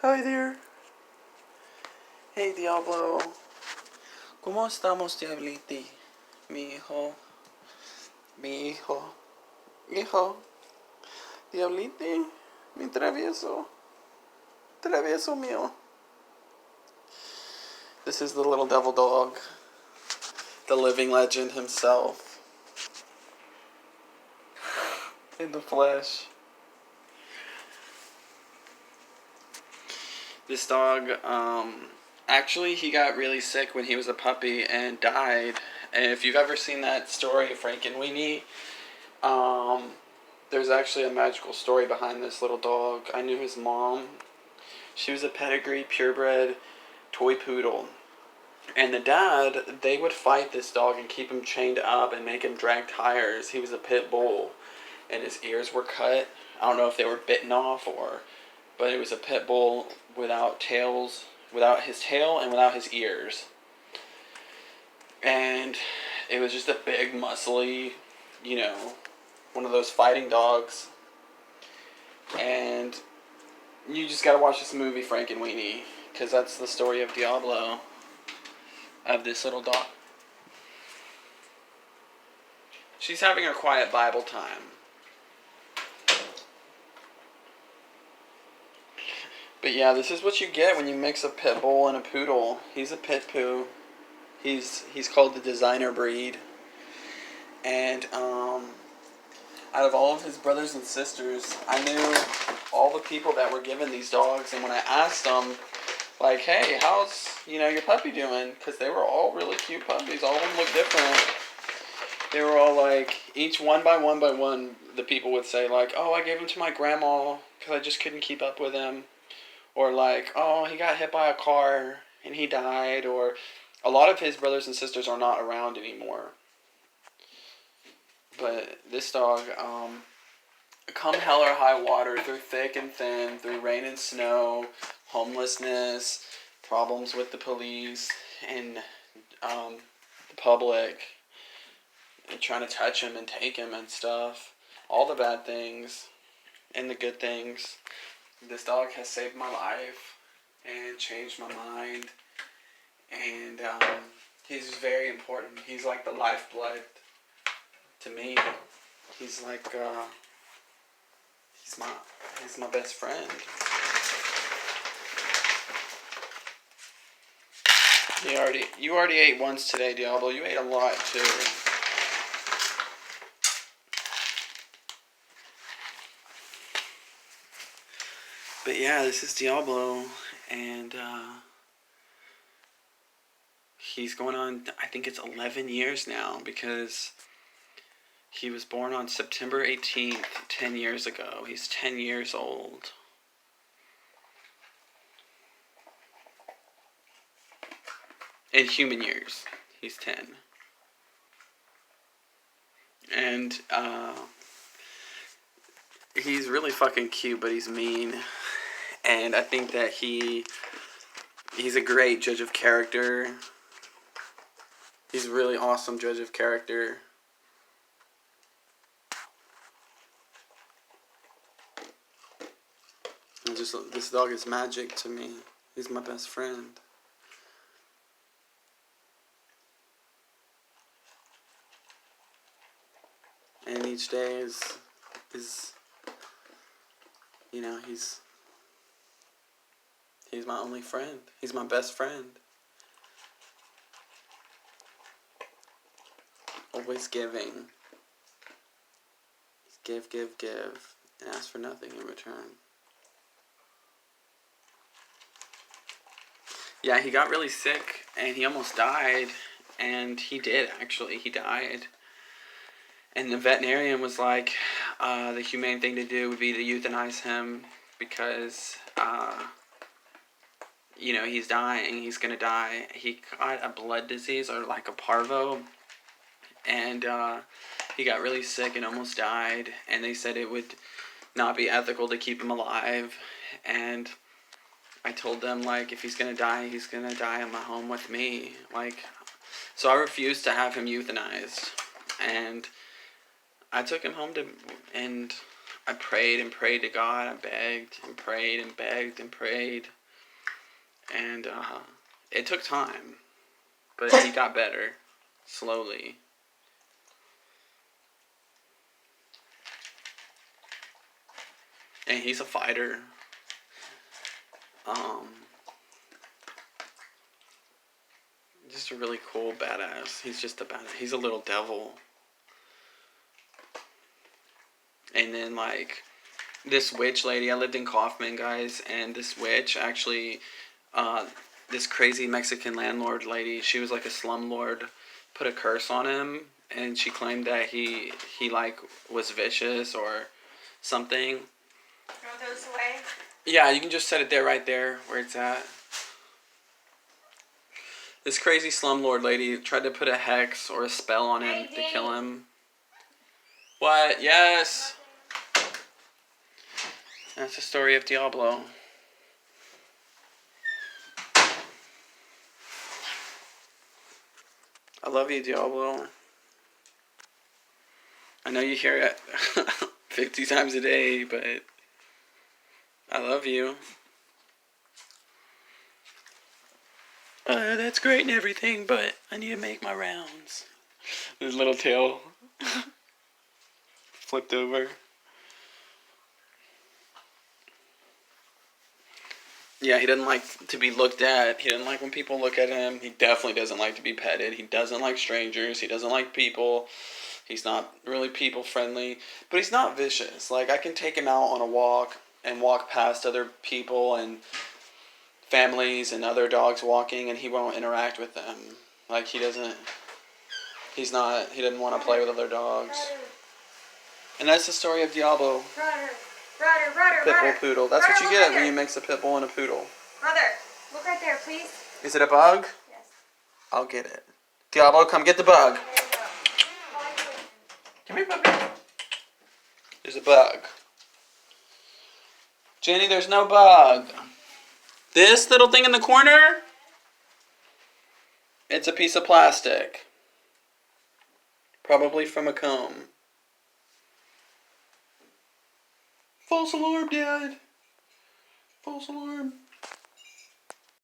Hi there. Hey Diablo. ¿Cómo estamos, Diabliti? Mi hijo. Mi hijo. Hijo. Diabliti. Mi travieso. Travieso mío. This is the little devil dog. The living legend himself. In the flesh. This dog, actually he got really sick when he was a puppy and died. And if you've ever seen that story of Frankenweenie, there's actually a magical story behind this little dog. I knew his mom. She was a pedigreed, purebred toy poodle. And the dad, they would fight this dog and keep him chained up and make him drag tires. He was a pit bull, and his ears were cut. I don't know if they were bitten off but it was a pit bull without his tail and without his ears. And it was just a big, muscly, one of those fighting dogs. And you just gotta watch this movie, Frankenweenie, because that's the story of Diablo, of this little dog. She's having a quiet Bible time. But yeah, this is what you get when you mix a pit bull and a poodle. He's a pit poo. He's called the designer breed. And out of all of his brothers and sisters, I knew all the people that were given these dogs. And when I asked them, like, hey, how's your puppy doing? Because they were all really cute puppies. All of them look different. They were all like, each one by one, the people would say like, oh, I gave him to my grandma because I just couldn't keep up with him. Or like, oh, he got hit by a car and he died. Or a lot of his brothers and sisters are not around anymore. But this dog, come hell or high water, through thick and thin, through rain and snow, homelessness, problems with the police and the public, and trying to touch him and take him and stuff. All the bad things and the good things. This dog has saved my life and changed my mind. And he's very important. He's like the lifeblood to me. He's like he's my best friend. You already ate once today, Diablo. You ate a lot too. But yeah, this is Diablo, and he's going on, I think it's 11 years now, because he was born on September 18th, 10 years ago. He's 10 years old. In human years, he's 10. And he's really fucking cute, but he's mean. And I think that he's a great judge of character. He's a really awesome judge of character. And just this dog is magic to me. He's my best friend. And each day is he's my only friend. He's my best friend. Always giving. Give, and ask for nothing in return. Yeah, he got really sick, and he almost died, and he did, actually. He died. And the veterinarian was like, the humane thing to do would be to euthanize him, because, he's dying, he's gonna die. He got a blood disease, or like a parvo, and he got really sick and almost died, and they said it would not be ethical to keep him alive. And I told them, like, if he's gonna die in my home with me. Like, so I refused to have him euthanized, and I took him home and I prayed and prayed to God. I begged and prayed and begged and prayed. And it took time, but he got better slowly. And he's a fighter. Just a really cool badass. He's just a badass. He's a little devil. And then, like, this witch lady, I lived in Kaufman, guys, and this witch actually, this crazy Mexican landlord lady, she was like a slumlord, put a curse on him, and she claimed that he like, was vicious or something. Throw those away? Yeah, you can just set it there, right there, where it's at. This crazy slumlord lady tried to put a hex or a spell on him to kill him. What? Yes! That's the story of Diablo. I love you, Diablo. I know you hear it 50 times a day, but I love you. That's great and everything, but I need to make my rounds. His little tail flipped over. Yeah, he doesn't like to be looked at. He doesn't like when people look at him. He definitely doesn't like to be petted. He doesn't like strangers. He doesn't like people. He's not really people friendly. But he's not vicious. Like, I can take him out on a walk and walk past other people and families and other dogs walking, and he won't interact with them. Like, he doesn't want to play with other dogs. And that's the story of Diablo. Pitbull poodle. That's what you get when you mix a pitbull and a poodle. Brother, look right there, please. Is it a bug? Yes. I'll get it. Diablo, come get the bug. Come here, puppy. There's a bug. Jenny, there's no bug. This little thing in the corner? It's a piece of plastic. Probably from a comb. False alarm, Dad. False alarm.